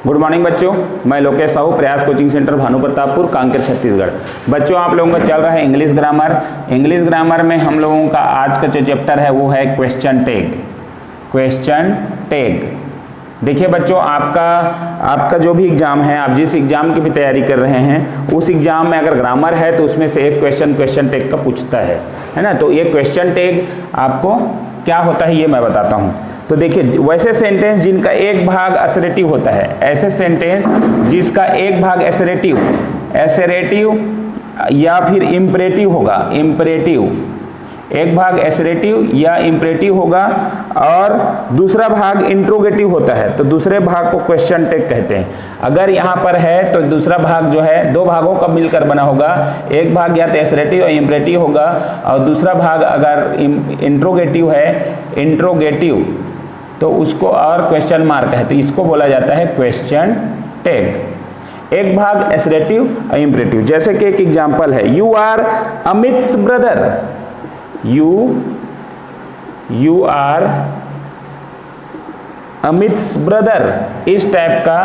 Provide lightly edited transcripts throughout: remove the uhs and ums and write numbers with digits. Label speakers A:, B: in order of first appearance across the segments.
A: Good morning बच्चों, मैं लोकेश साहू, प्रयास कोचिंग सेंटर भानु प्रतापपुर, कांकेर, छत्तीसगढ़। बच्चों आप लोगों का चल रहा है इंग्लिश ग्रामर। इंग्लिश ग्रामर में हम लोगों का आज का जो चैप्टर है वो है क्वेश्चन टैग। क्वेश्चन टैग देखिए बच्चों, आपका जो भी एग्जाम है, आप जिस एग्जाम की भी तैयारी कर रहे हैं उस एग्जाम में अगर ग्रामर है तो उसमें से एक क्वेश्चन टैग का पूछता है ना। तो ये क्वेश्चन टैग आपको क्या होता है ये मैं बताता हूँ। तो देखिए, वैसे सेंटेंस जिनका एक भाग असरेटिव होता है, ऐसे सेंटेंस जिसका एक भाग एसरेटिव या फिर इम्परेटिव होगा, एक भाग एसरेटिव या इम्परेटिव होगा और दूसरा भाग इंट्रोगेटिव होता है, तो दूसरे भाग को क्वेश्चन टैग कहते हैं। अगर यहाँ पर है तो दूसरा भाग जो है दो भागों का मिलकर बना होगा, एक भाग या तो एसरेटिव या इम्परेटिव होगा और दूसरा भाग अगर इंट्रोगेटिव तो उसको और क्वेश्चन मार्क है, तो इसको बोला जाता है क्वेश्चन टैग। एक भाग एसरेटिव और इम्परेटिव। जैसे कि एक एग्जांपल है, you are Amit's brother, you are Amit's brother, इस टाइप का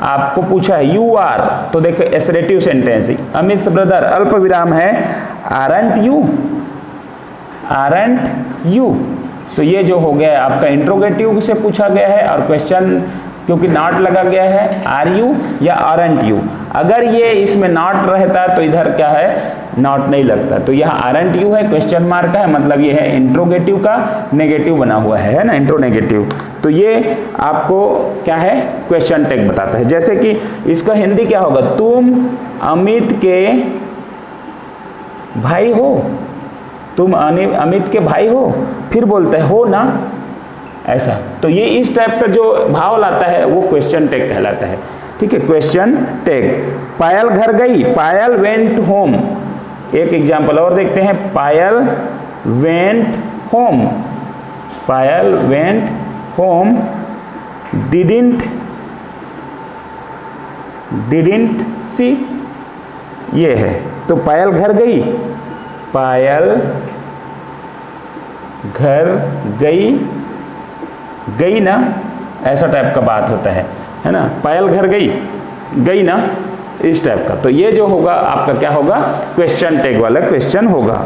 A: आपको पूछा है। यू आर तो देखो एसरेटिव सेंटेंस, अमित्स ब्रदर अल्प विराम है, आरंट यू, तो ये जो हो गया आपका इंट्रोगेटिव से पूछा गया है और क्वेश्चन क्योंकि नॉट लगा गया है, आर यू या आरंट यू। अगर ये इसमें नॉट रहता तो इधर क्या है, नॉट नहीं लगता, तो यह आरंट यू है, क्वेश्चन मार्क है, मतलब ये है इंट्रोगेटिव का नेगेटिव बना हुआ है ना, इंट्रोनेगेटिव। तो ये आपको क्या है, क्वेश्चन टैग बताता है। जैसे कि इसका हिंदी क्या होगा, तुम अमित के भाई हो, तुम अमित के भाई हो, फिर बोलते हो ना, ऐसा। तो ये इस टाइप का जो भाव लाता है वो क्वेश्चन टैग कहलाता है। ठीक है, क्वेश्चन टैग। पायल घर गई, पायल वेंट होम। एक एग्जांपल और देखते हैं, पायल वेंट होम, डिडंट सी, ये है। तो पायल घर गई, पायल घर गई ना, ऐसा टाइप का बात होता है ना, पायल घर गई ना, इस टाइप का। तो ये जो होगा आपका क्या होगा, क्वेश्चन टैग वाला क्वेश्चन होगा।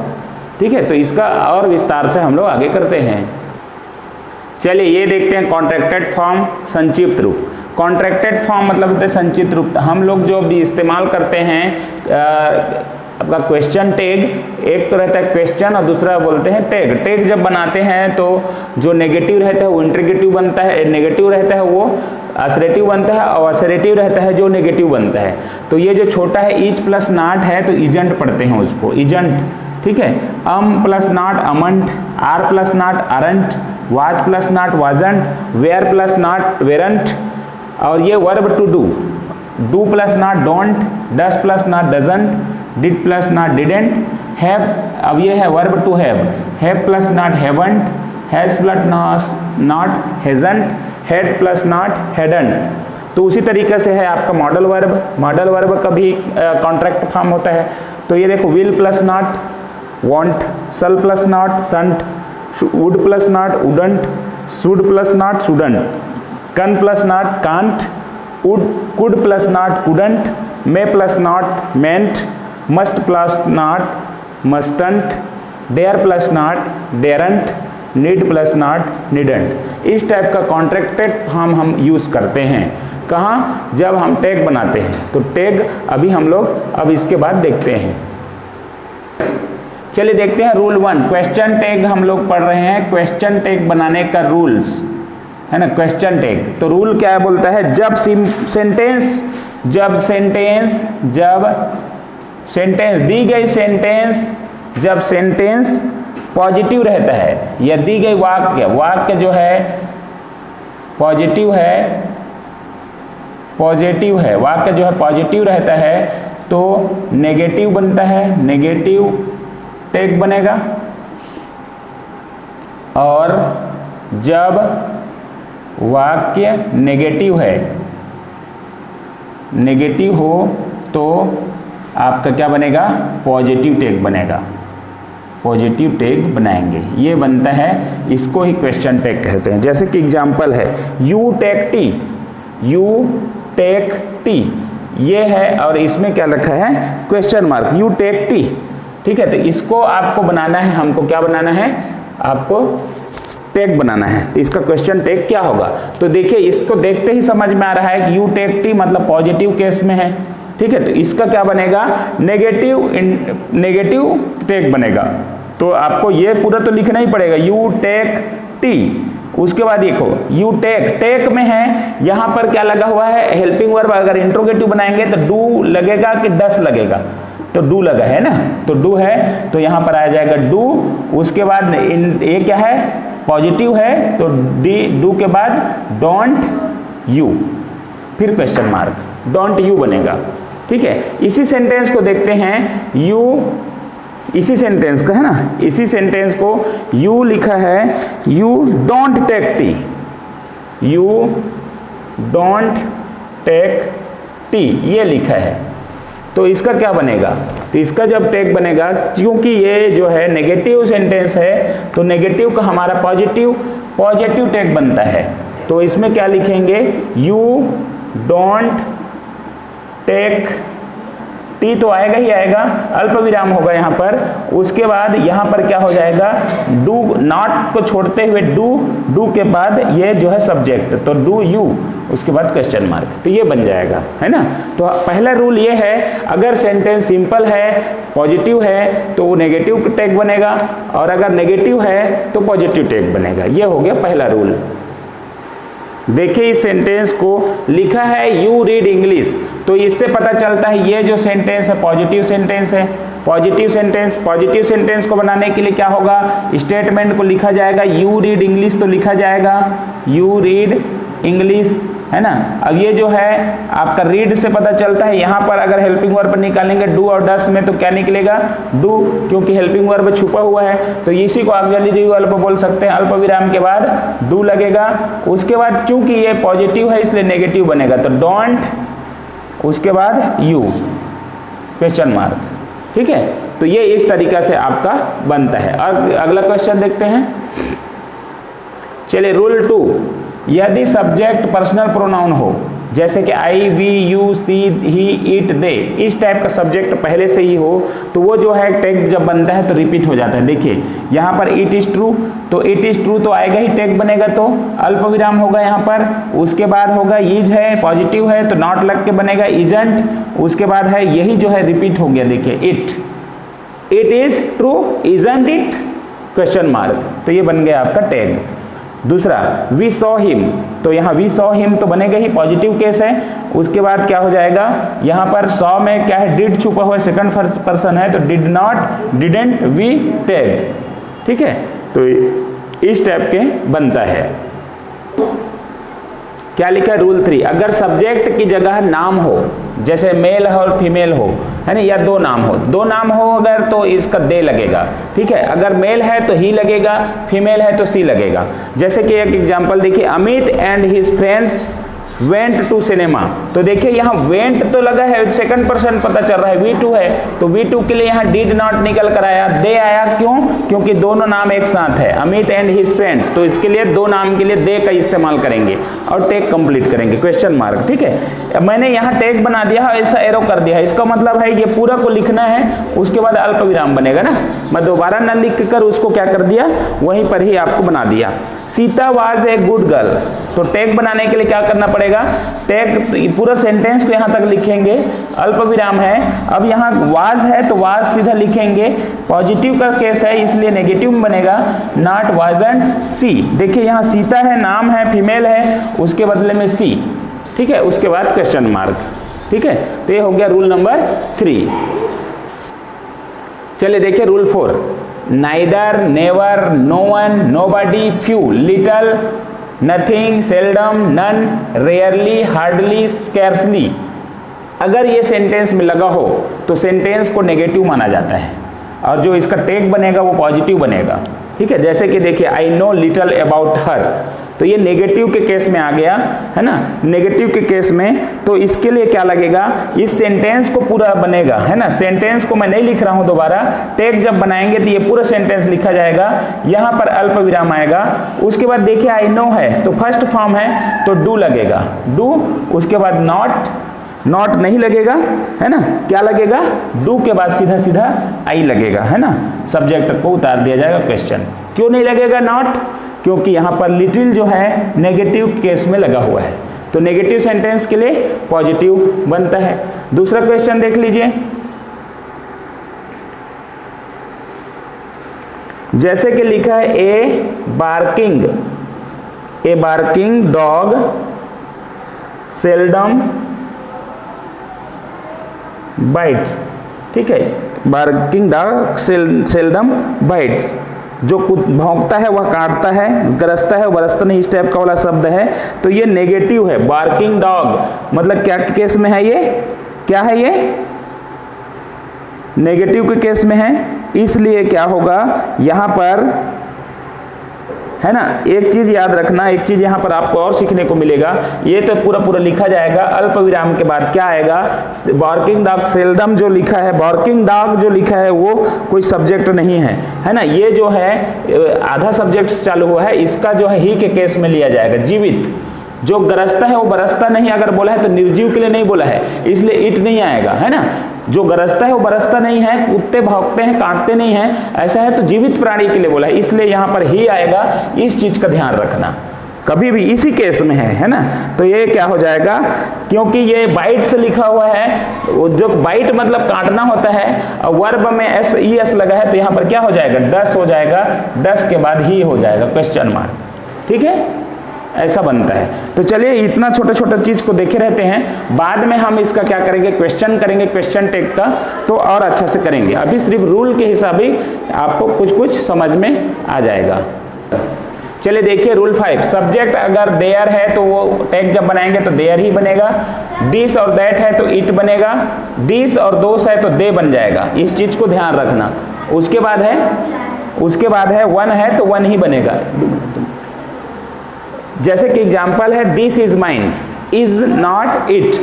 A: ठीक है, तो इसका और विस्तार से हम लोग आगे करते हैं। चलिए ये देखते हैं कॉन्ट्रैक्टेड फॉर्म, संक्षिप्त रूप। कॉन्ट्रैक्टेड फॉर्म मतलब होता है संक्षिप्त रूप। हम लोग जो भी इस्तेमाल करते हैं आपका क्वेश्चन टैग, एक तो रहता है क्वेश्चन और दूसरा बोलते हैं टैग। टैग जब बनाते हैं तो जो नेगेटिव रहता है वो इंट्रोगेटिव बनता है, नेगेटिव रहता है वो असरेटिव बनता है और असरेटिव रहता है जो नेगेटिव बनता है। तो ये जो छोटा है इज प्लस नॉट है तो इजेंट पढ़ते हैं उसको, इजेंट। ठीक है, plus not amn't, are plus not aren't, was plus not wasn't, were plus not weren't, और ये verb to do plus not don't, does plus not doesn't, did plus not didn't, have, अब ये है verb to have plus not haven't, has plus not hasn't, had plus not hadn't. तो उसी तरीके से है आपका मॉडल वर्ब का भी कॉन्ट्रैक्ट फॉर्म होता है। तो ये देखो, will plus not won't, shall plus not shan't, would plus not wouldn't, should plus not shouldn't, can plus not can't, could plus not couldn't, may plus not mayn't, must plus not mustn't, dare plus not daren't, need plus not needn't. इस type का contracted form हम use करते हैं। कहाँ, जब हम tag बनाते हैं। तो टैग अभी हम लोग अब इसके बाद देखते हैं। चलिए देखते हैं रूल 1, क्वेश्चन टैग हम लोग पढ़ रहे हैं, क्वेश्चन टैग बनाने का रूल्स है ना। क्वेश्चन टैग तो रूल क्या बोलता है, जब सेंटेंस दी गई सेंटेंस, जब सेंटेंस पॉजिटिव रहता है या दी गई वाक्य जो है पॉजिटिव है, वाक्य जो है पॉजिटिव रहता है तो नेगेटिव बनता है, नेगेटिव टैग बनेगा। और जब वाक्य नेगेटिव हो तो आपका क्या बनेगा, पॉजिटिव टैग बनेगा, पॉजिटिव टैग बनाएंगे। ये बनता है, इसको ही क्वेश्चन टैग कहते हैं। जैसे कि एग्जांपल है, you take tea, take tea, ये है, और इसमें क्या लिखा है question mark, you take tea. ठीक है, तो इसको आपको बनाना है, हमको क्या बनाना है, आपको टेक बनाना है। तो इसका क्वेश्चन टेक क्या होगा, तो देखिए इसको देखते ही समझ में आ रहा है कि यू टेक टी मतलब पॉजिटिव केस में है। ठीक है, तो इसका क्या बनेगा, नेगेटिव टेक बनेगा। तो आपको ये पूरा तो लिखना ही पड़ेगा, यू टेक टी। उसके बाद देखो यू टेक में है, यहां पर क्या लगा हुआ है, हेल्पिंग वर्ब। अगर इंट्रोगेटिव बनाएंगे तो डू लगेगा कि डस लगेगा, तो डू लगा है ना, तो डू है, तो यहां पर आ जाएगा डू। उसके बाद ये क्या है, पॉजिटिव है, तो डू के बाद डोंट यू, फिर क्वेश्चन मार्क, डोंट यू बनेगा। ठीक है, इसी सेंटेंस को देखते हैं, यू, इसी सेंटेंस का है ना, इसी सेंटेंस को यू लिखा है, you don't take tea, you don't take tea, ये लिखा है। तो इसका क्या बनेगा, तो इसका जब टेक बनेगा, क्योंकि ये जो है नेगेटिव सेंटेंस है, तो नेगेटिव का हमारा पॉजिटिव टेक बनता है। तो इसमें क्या लिखेंगे, यू डोंट टेक टी, तो आएगा ही आएगा, अल्प विराम होगा यहाँ पर। उसके बाद यहाँ पर क्या हो जाएगा, डू, नॉट को छोड़ते हुए डू के बाद ये जो है सब्जेक्ट, तो डू यू, उसके बाद क्वेश्चन मार्क, तो ये बन जाएगा, है ना। तो पहला रूल ये है, अगर सेंटेंस सिंपल है, पॉजिटिव है, तो नेगेटिव टेक बनेगा, और अगर नेगेटिव है तो पॉजिटिव टेक बनेगा। ये हो गया पहला रूल। देखिए इस सेंटेंस को लिखा है यू रीड इंग्लिश, तो इससे पता चलता है ये जो सेंटेंस है पॉजिटिव सेंटेंस है। पॉजिटिव सेंटेंस को बनाने के लिए क्या होगा, स्टेटमेंट को लिखा जाएगा, यू रीड इंग्लिश, तो लिखा जाएगा यू रीड इंग्लिश, है ना। अब ये जो है आपका रीड से पता चलता है, यहाँ पर अगर हेल्पिंग वर्ब निकालेंगे डू और डस में, तो क्या निकलेगा, डू, क्योंकि हेल्पिंग वर्ब छुपा हुआ है, तो इसी को ऑक्सिलरी वर्ब बोल सकते हैं। अल्प विराम के बाद डू लगेगा, उसके बाद चूंकि ये पॉजिटिव है इसलिए नेगेटिव बनेगा, तो डोंट, उसके बाद यू, क्वेश्चन मार्क। ठीक है, तो ये इस तरीका से आपका बनता है। और अगला क्वेश्चन देखते हैं, चलिए रूल 2, यदि सब्जेक्ट पर्सनल प्रोनाउन हो, जैसे कि I, we, you, she, he, it, they, इस टाइप का सब्जेक्ट पहले से ही हो, तो वो जो है टेक जब बनता है तो रिपीट हो जाता है। देखिए यहाँ पर इट इज ट्रू, तो इट इज ट्रू तो आएगा ही, टेक बनेगा तो अल्प विराम होगा यहाँ पर। उसके बाद होगा इज है, पॉजिटिव है, तो नॉट लग के बनेगा इजंट। उसके बाद है यही जो है रिपीट हो गया, देखिए it is true, isn't it, question mark, तो ये बन गया आपका टैग। दूसरा वी सॉ हिम, तो यहाँ वी सॉ हिम तो बनेगा ही, पॉजिटिव केस है। उसके बाद क्या हो जाएगा, यहाँ पर सॉ में क्या है, डिड छुपा हुआ है, सेकंड पर्सन है, तो did not, didn't, we, tag. ठीक है, तो इस टाइप के बनता है। क्या लिखा है रूल 3, अगर सब्जेक्ट की जगह नाम हो, जैसे मेल और फीमेल हो, है ना, या दो नाम हो अगर, तो इसका दे लगेगा। ठीक है, अगर मेल है तो ही लगेगा, फीमेल है तो सी लगेगा। जैसे कि एक एग्जांपल देखिए, Amit and his friends went to cinema, तो देखिए यहाँ वेंट तो लगा है, सेकंड पर्सन पता चल रहा है, V2 है, तो V2 के लिए यहाँ डिड नॉट निकल कर आया, दे आया, क्यों, क्योंकि दोनों नाम एक साथ है, अमित एंड हिज फ्रेंड्स, तो इसके लिए दो नाम के लिए दे का इस्तेमाल करेंगे और टेक कंप्लीट करेंगे, क्वेश्चन मार्क। ठीक है, मैंने यहाँ टेक बना दिया है, ऐसा एरो कर दिया है, इसका मतलब है ये पूरा को लिखना है, उसके बाद अल्प विराम बनेगा ना, मैं दोबारा न लिख कर उसको क्या कर दिया, वहीं पर ही आपको बना दिया। Sita was a good girl, तो टेक बनाने के लिए क्या करना पड़ेगा, टेक पूरा सेंटेंस को यहां तक लिखेंगे, अल्प विराम है। अब यहां वाज है तो वाज सीधा लिखेंगे, पॉजिटिव का केस है इसलिए नेगेटिव में बनेगा, नॉट वाजंट सी। देखिए यहां सीता है, नाम है, फीमेल है, उसके बदले में सी। ठीक है, उसके बाद क्वेश्चन मार्क। ठीक है, तो ये हो गया रूल नंबर 3। चलिए देखिए rule 4, neither, never, no one, nobody, few, little, nothing, seldom, none, rarely, hardly, scarcely. अगर ये सेंटेंस में लगा हो तो सेंटेंस को नेगेटिव माना जाता है और जो इसका टेक बनेगा वो पॉजिटिव बनेगा। ठीक है, जैसे कि देखिए I know little about her, तो ये नेगेटिव के केस में आ गया है ना, नेगेटिव के केस में। तो इसके लिए क्या लगेगा, इस सेंटेंस को पूरा बनेगा है ना, सेंटेंस को मैं नहीं लिख रहा हूं दोबारा, टैग जब बनाएंगे तो ये पूरा सेंटेंस लिखा जाएगा, यहां पर अल्प विराम आएगा। उसके बाद देखिए आई नो है तो फर्स्ट फॉर्म है तो डू लगेगा, डू, उसके बाद नॉट नहीं लगेगा है ना, क्या लगेगा, डू के बाद सीधा सीधा आई लगेगा है ना, सब्जेक्ट को उतार दिया जाएगा क्वेश्चन। क्यों नहीं लगेगा नॉट, क्योंकि यहां पर लिटिल जो है नेगेटिव केस में लगा हुआ है, तो नेगेटिव सेंटेंस के लिए पॉजिटिव बनता है। दूसरा क्वेश्चन देख लीजिए, जैसे कि लिखा है ए बार्किंग डॉग सेल्डम बाइट्स, ठीक है, बार्किंग डॉग सेल्डम बाइट्स, जो भौंकता है वह काटता है, गरजता है बरसता नहीं, इस टाइप का वाला शब्द है, तो ये नेगेटिव है। बार्किंग डॉग मतलब क्या केस में है, ये क्या है, ये नेगेटिव के केस में है, इसलिए क्या होगा यहां पर है ना। एक चीज याद रखना, एक चीज यहां पर आपको और सीखने को मिलेगा, ये तो पूरा लिखा जाएगा, अल्प विराम के बाद क्या आएगा, बार्किंग डॉग सेल्डम जो लिखा है, बार्किंग डॉग जो लिखा है वो कोई सब्जेक्ट नहीं है ना, ये जो है आधा सब्जेक्ट चालू हुआ है, इसका जो है ही के केस में लिया जाएगा। जीवित जो गरजता है वो बरसता नहीं अगर बोला है तो निर्जीव के लिए नहीं बोला है, इसलिए इट नहीं आएगा है ना। जो गरजता है वो बरसता नहीं है, कुत्ते भौंकते हैं काटते नहीं हैं, ऐसा है तो जीवित प्राणी के लिए बोला है, इसलिए यहाँ पर ही आएगा। इस चीज का ध्यान रखना, कभी भी इसी केस में है ना। तो ये क्या हो जाएगा, क्योंकि ये बाइट से लिखा हुआ है, जो बाइट मतलब काटना होता है, और वर्ब में एस ई एस लगा है, तो यहाँ पर क्या हो जाएगा, डस हो जाएगा, डस के बाद ही हो जाएगा क्वेश्चन मार्क, ठीक है, ऐसा बनता है। तो चलिए इतना छोटा छोटा चीज को देखे रहते हैं, बाद में हम इसका क्या करेंगे, क्वेश्चन करेंगे, क्वेश्चन टेक का तो और अच्छा से करेंगे। अभी सिर्फ रूल के हिसाब ही आपको कुछ कुछ समझ में आ जाएगा। चलिए देखिए रूल 5, सब्जेक्ट अगर देयर है तो वो टैग जब बनाएंगे तो देयर ही बनेगा, दिस और दैट है तो इट बनेगा, दिस और दोस है तो दे बन जाएगा, इस चीज को ध्यान रखना। उसके बाद है वन है तो वन ही बनेगा। जैसे कि एग्जाम्पल है this is mine, is not it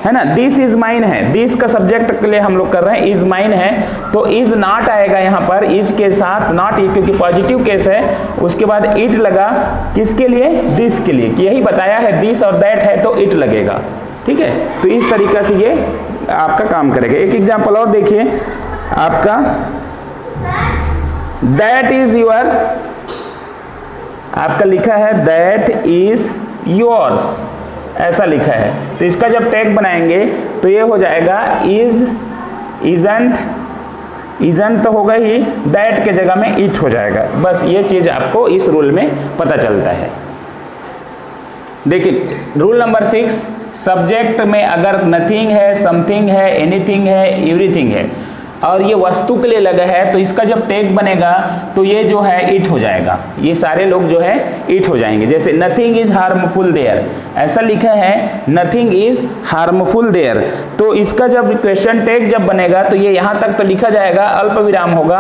A: है ना, दिस इज माइन है, दिस का सब्जेक्ट के लिए हम लोग कर रहे हैं, इज माइन है तो इज नॉट आएगा यहाँ पर, इज के साथ नॉट, क्योंकि पॉजिटिव केस है। उसके बाद इट लगा, किसके लिए, दिस के लिए, यही बताया है, दिस और दैट है तो इट लगेगा, ठीक है। तो इस तरीके से ये आपका काम करेगा। एक एग्जाम्पल और देखिए आपका, दैट इज योर, आपका लिखा है दैट इज योर्स, ऐसा लिखा है, तो इसका जब टैग बनाएंगे तो ये हो जाएगा इज, इजंट तो होगा ही, दैट के जगह में इट हो जाएगा। बस ये चीज आपको इस रूल में पता चलता है। देखिए रूल नंबर 6, सब्जेक्ट में अगर नथिंग है, समथिंग है, एनीथिंग है, एवरीथिंग है और ये वस्तु के लिए लगा है, तो इसका जब टैग बनेगा तो ये जो है इट हो जाएगा, ये सारे लोग जो है इट हो जाएंगे। जैसे नथिंग इज हार्मफुल देयर, ऐसा लिखा है नथिंग इज हार्मफुल देयर, तो इसका जब क्वेश्चन टैग जब बनेगा तो ये यहाँ तक तो लिखा जाएगा, अल्प विराम होगा,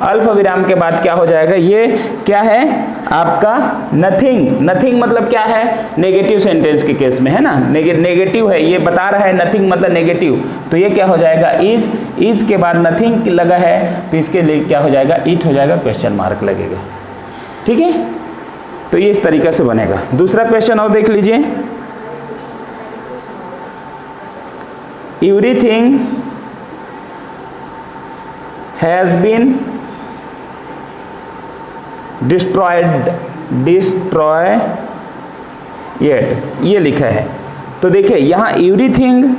A: अल्प विराम के बाद क्या हो जाएगा, ये क्या है आपका नथिंग, नथिंग मतलब क्या है, नेगेटिव सेंटेंस के केस में है ना, नेगेटिव है, ये बता रहा है नथिंग मतलब नेगेटिव, तो ये क्या हो जाएगा इज के बाद नथिंग लगा है तो इसके लिए क्या हो जाएगा, इट हो जाएगा, क्वेश्चन मार्क लगेगा, ठीक है। तो ये इस तरीके से बनेगा। दूसरा क्वेश्चन और देख लीजिए, एवरीथिंग हैज बीन डिस्ट्रॉयड, ये लिखा है। तो देखिए यहां एवरीथिंग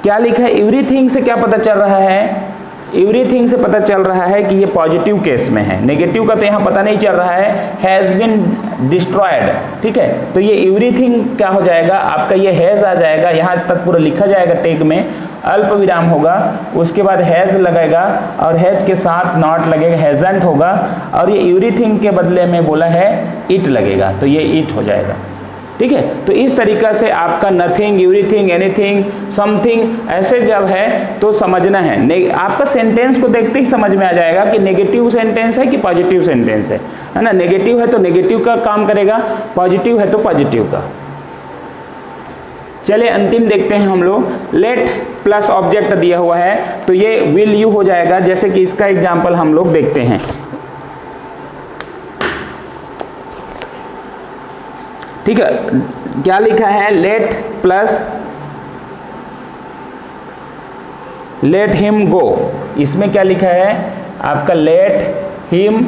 A: क्या लिखा है, एवरीथिंग से क्या पता चल रहा है, एवरीथिंग से पता चल रहा है कि ये पॉजिटिव केस में है, नेगेटिव का तो यहाँ पता नहीं चल रहा है, हैज बीन डिस्ट्रॉयड, ठीक है। तो ये एवरीथिंग क्या हो जाएगा आपका, ये हैज आ जाएगा, यहाँ तक पूरा लिखा जाएगा टैग में, अल्प विराम होगा, उसके बाद हैज लगेगा और हैज के साथ नॉट लगेगा, हैजंट होगा, और ये एवरीथिंग के बदले में बोला है इट लगेगा, तो ये इट हो जाएगा, ठीक है। तो इस तरीक़ा से आपका नथिंग, एवरीथिंग, एनीथिंग, समथिंग ऐसे जब है तो समझना है। आपका सेंटेंस को देखते ही समझ में आ जाएगा कि नेगेटिव सेंटेंस है कि पॉजिटिव सेंटेंस है ना। नेगेटिव है तो नेगेटिव का काम करेगा, पॉजिटिव है तो पॉजिटिव का। चलिए अंतिम देखते हैं हम लोग। लेट प्लस ऑब्जेक्ट दिया हुआ है तो ये विल यू हो जाएगा। जैसे कि इसका एग्जाम्पल हम लोग देखते हैं। ठीक है, क्या लिखा है? Late plus let him go. इसमें क्या लिखा है आपका? लेट हिम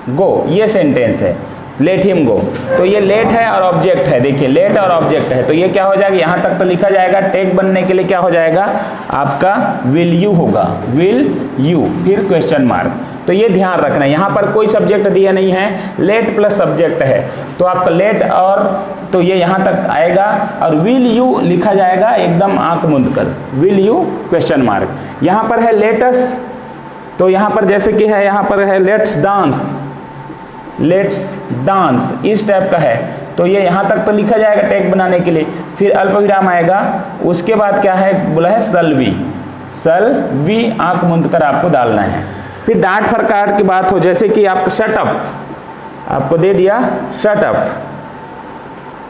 A: गो, ये सेंटेंस है। लेट हिम गो, तो ये लेट है और ऑब्जेक्ट है। देखिए लेट और ऑब्जेक्ट है तो ये क्या हो जाएगा? यहाँ तक तो लिखा जाएगा। टेक बनने के लिए क्या हो जाएगा आपका? विल यू होगा, विल यू, फिर क्वेश्चन मार्क। तो ये ध्यान रखना है, यहाँ पर कोई सब्जेक्ट दिया नहीं है, लेट प्लस सब्जेक्ट है तो आपका लेट और तो ये यहाँ तक आएगा और विल यू लिखा जाएगा एकदम आंख मूंद कर, विल यू क्वेश्चन मार्क। यहाँ पर है लेटस, तो यहाँ पर जैसे कि है, यहाँ पर है लेट्स डांस, लेट्स डांस, इस टाइप का है तो ये यहाँ तक तो लिखा जाएगा टेक बनाने के लिए। फिर अल्प विराम आएगा, उसके बाद क्या है बोला है? सल वी आंख मूंद कर आपको डालना है। फिर डांट फटकार की बात हो, जैसे कि आप शट अप आपको दे दिया, शट अप,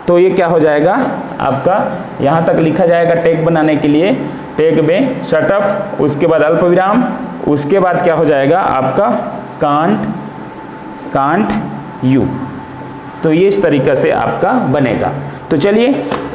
A: तो ये क्या हो जाएगा आपका? यहाँ तक लिखा जाएगा टेक बनाने के लिए, टेक में शट अप, उसके बाद अल्प विराम, उसके बाद क्या हो जाएगा आपका? Can't you. तो ये इस तरीक़े से आपका बनेगा। तो चलिए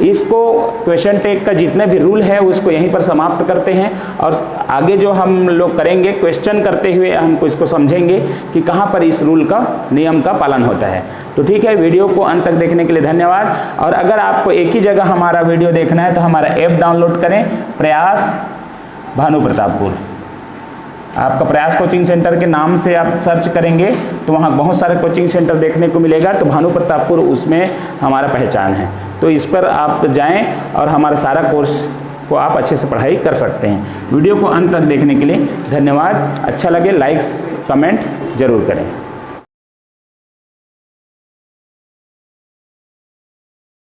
A: इसको क्वेश्चन टेक का जितने भी रूल है उसको यहीं पर समाप्त करते हैं और आगे जो हम लोग करेंगे क्वेश्चन करते हुए हमको इसको समझेंगे कि कहाँ पर इस रूल का, नियम का पालन होता है। तो ठीक है, वीडियो को अंत तक देखने के लिए धन्यवाद। और अगर आपको एक ही जगह हमारा वीडियो देखना है तो हमारा ऐप डाउनलोड करें, प्रयास भानु प्रतापपुर। आपका प्रयास कोचिंग सेंटर के नाम से आप सर्च करेंगे तो वहाँ बहुत सारे कोचिंग सेंटर देखने को मिलेगा, तो भानु प्रतापपुर उसमें हमारा पहचान है। तो इस पर आप जाएं और हमारा सारा कोर्स को आप अच्छे से पढ़ाई कर सकते हैं। वीडियो को अंत तक देखने के लिए धन्यवाद। अच्छा लगे लाइक कमेंट जरूर करें।